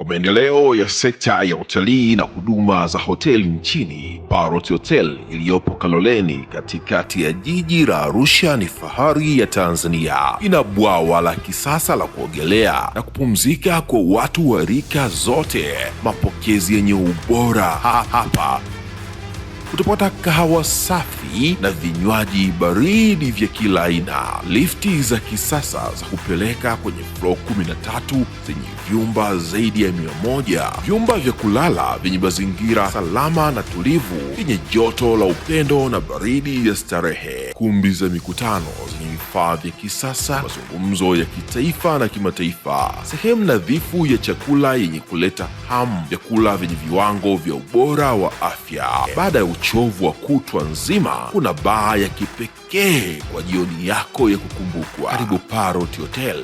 Kwa maendeleo ya sekta ya utalii na huduma za hoteli nchini, Parrot Hotel iliyopo Kaloleni katikati ya jiji la Arusha ni fahari ya Tanzania. Ina bwawa la kisasa la kuogelea na kupumzika kwa watu wa rika zote, mapokezi yenye ubora. Hapa utapata kahawa safi na vinywaji baridi vya kila aina, lifti za kisasa za kupeleka kwenye floor 13 zenye vyumba zaidi ya 100, vyumba vya kulala vyenye mazingira salama na tulivu, vyenye joto la upendo na baridi ya starehe, kumbi za mikutano zenye vifaa vya kisasa, mazungumzo ya kitaifa na kimataifa, sehemu nadhifu ya chakula yenye kuleta hamu, vyakula vyenye viwango vya ubora wa afya. Baada ya uchovu wa kutwa nzima, kuna baa ya kipekee kwa jioni yako ya kukumbukwa. Karibu Parrot Hotel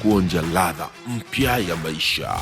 kuonja ladha mpya ya maisha.